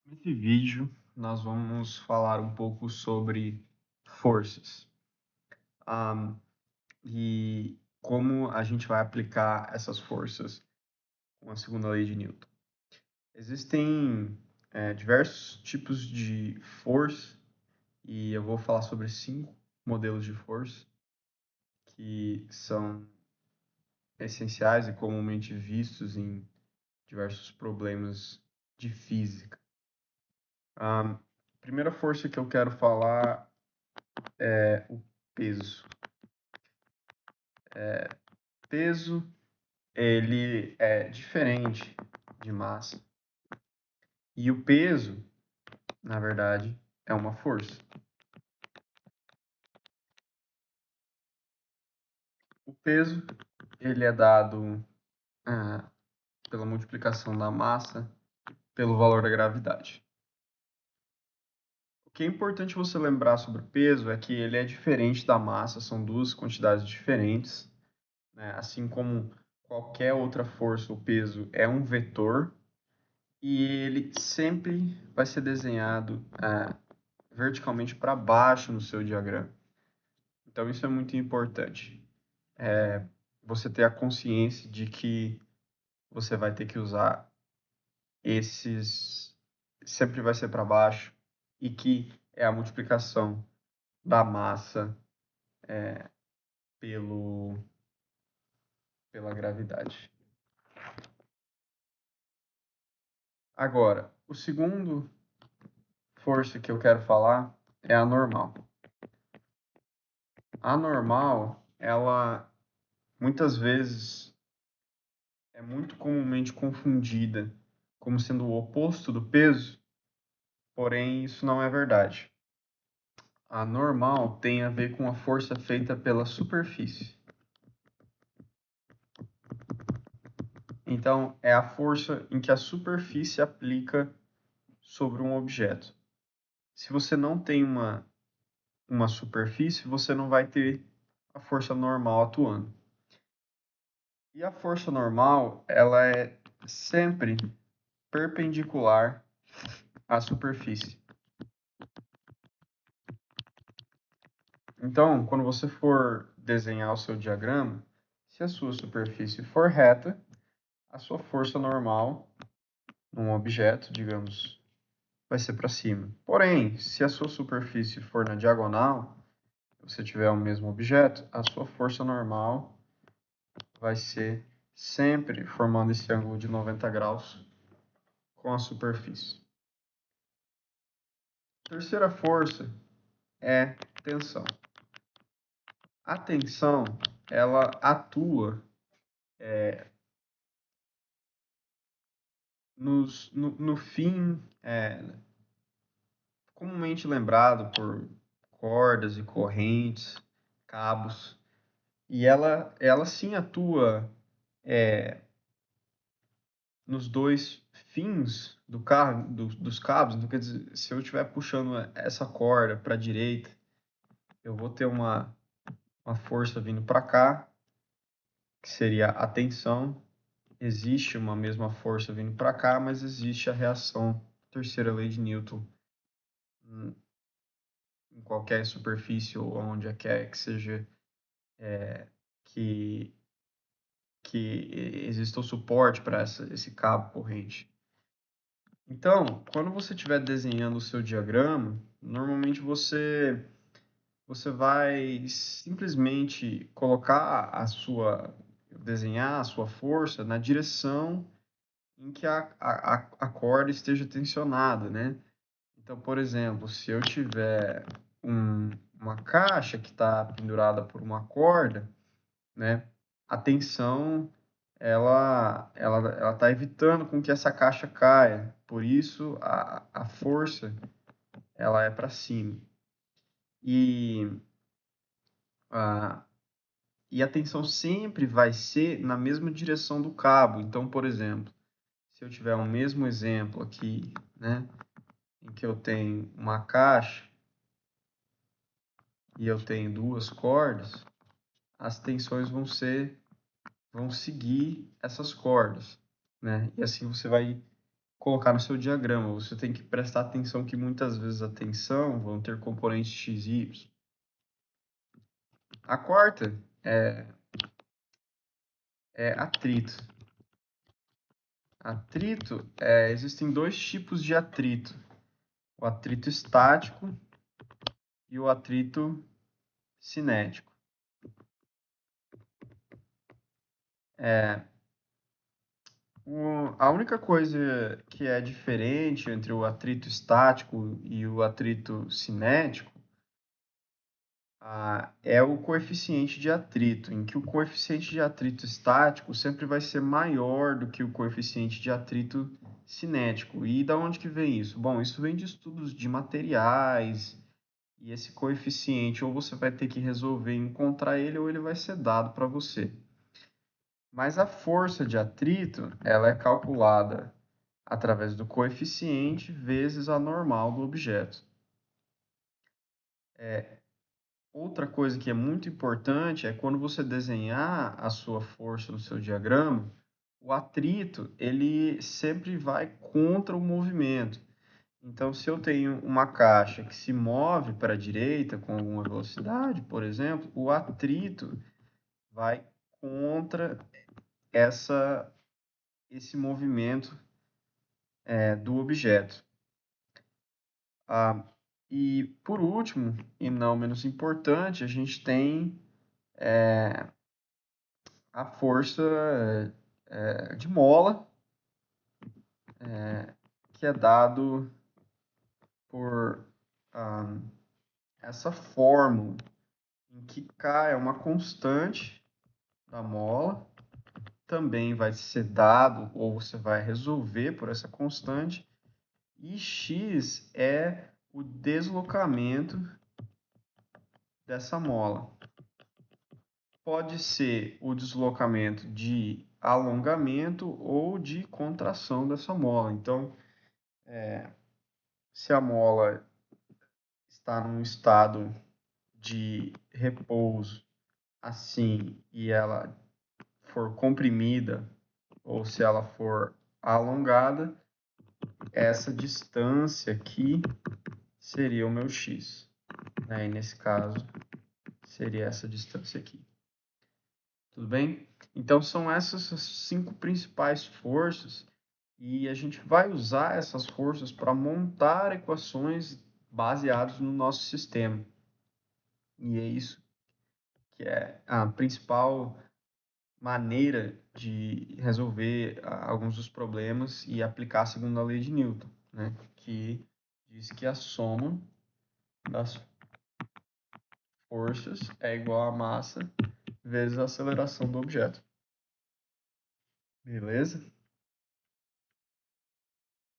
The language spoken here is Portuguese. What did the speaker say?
Nesse vídeo, nós vamos falar um pouco sobre forças, ah, e como a gente vai aplicar essas forças com a segunda lei de Newton. Existem diversos tipos de força, e eu vou falar sobre 5 modelos de força que são essenciais e comumente vistos em diversos problemas de física. A primeira força que eu quero falar é o peso. Peso, ele é diferente de massa. E o peso, na verdade, é uma força. O peso, ele é dado pela multiplicação da massa pelo valor da gravidade. O que é importante você lembrar sobre o peso é que ele é diferente da massa, são duas quantidades diferentes, né? Assim como qualquer outra força, o peso é um vetor e ele sempre vai ser desenhado verticalmente para baixo no seu diagrama. Então, isso é muito importante. Você ter a consciência de que você vai ter que usar esses. Sempre vai ser para baixo e que é a multiplicação da massa pelo, pela gravidade. Agora, o segundo força que eu quero falar é a normal. A normal, ela muitas vezes é muito comumente confundida como sendo o oposto do peso, porém isso não é verdade. A normal tem a ver com a força feita pela superfície. Então, é a força em que a superfície aplica sobre um objeto. Se você não tem uma superfície, você não vai ter a força normal atuando. E a força normal, ela é sempre perpendicular à superfície. Então, quando você for desenhar o seu diagrama, se a sua superfície for reta, a sua força normal num objeto, digamos, vai ser para cima. Porém, se a sua superfície for na diagonal, você tiver o mesmo objeto, a sua força normal vai ser sempre formando esse ângulo de 90 graus com a superfície. A terceira força é tensão. A tensão, ela atua no fim, comumente lembrado por cordas e correntes, cabos, e ela sim atua nos dois fins dos cabos. Então, quer dizer, se eu estiver puxando essa corda para a direita, eu vou ter uma força vindo para cá, que seria a tensão. Existe uma mesma força vindo para cá, mas existe a reação, terceira lei de Newton, em qualquer superfície ou onde quer que seja que, que exista o suporte para esse cabo corrente. Então, quando você estiver desenhando o seu diagrama, normalmente você vai simplesmente desenhar a sua força na direção em que a corda esteja tensionada, né? Então, por exemplo, se eu tiver uma caixa que está pendurada por uma corda, né? A tensão ela está evitando com que essa caixa caia. Por isso a força ela é para cima. E a, e a tensão sempre vai ser na mesma direção do cabo. Então, por exemplo, se eu tiver o mesmo exemplo aqui, né, em que eu tenho uma caixa e eu tenho duas cordas, as tensões vão seguir essas cordas, né? E assim você vai colocar no seu diagrama. Você tem que prestar atenção que muitas vezes a tensão vão ter componentes x e y. A quarta é atrito. Atrito, existem dois tipos de atrito. O atrito estático e o atrito cinético. A única coisa que é diferente entre o atrito estático e o atrito cinético é o coeficiente de atrito, em que o coeficiente de atrito estático sempre vai ser maior do que o coeficiente de atrito cinético. E da onde que vem isso? Bom, isso vem de estudos de materiais, e esse coeficiente ou você vai ter que resolver encontrar ele ou ele vai ser dado para você. Mas a força de atrito, ela é calculada através do coeficiente vezes a normal do objeto. Outra coisa que é muito importante é quando você desenhar a sua força no seu diagrama, o atrito ele sempre vai contra o movimento. Então, se eu tenho uma caixa que se move para a direita com alguma velocidade, por exemplo, o atrito vai contra esse movimento do objeto. E, por último, e não menos importante, a gente tem a força de mola, que é dado por essa fórmula, em que K é uma constante da mola, também vai ser dado, ou você vai resolver por essa constante, e X é o deslocamento dessa mola. Pode ser o deslocamento de alongamento ou de contração dessa mola. Então, se a mola está num estado de repouso assim e ela for comprimida ou se ela for alongada, essa distância aqui seria o meu x. E nesse caso, seria essa distância aqui. Tudo bem? Então, são essas as 5 principais forças e a gente vai usar essas forças para montar equações baseadas no nosso sistema. E é isso que é a principal maneira de resolver alguns dos problemas e aplicar a segunda lei de Newton, né? Que diz que a soma das forças é igual à massa vezes a aceleração do objeto. Beleza?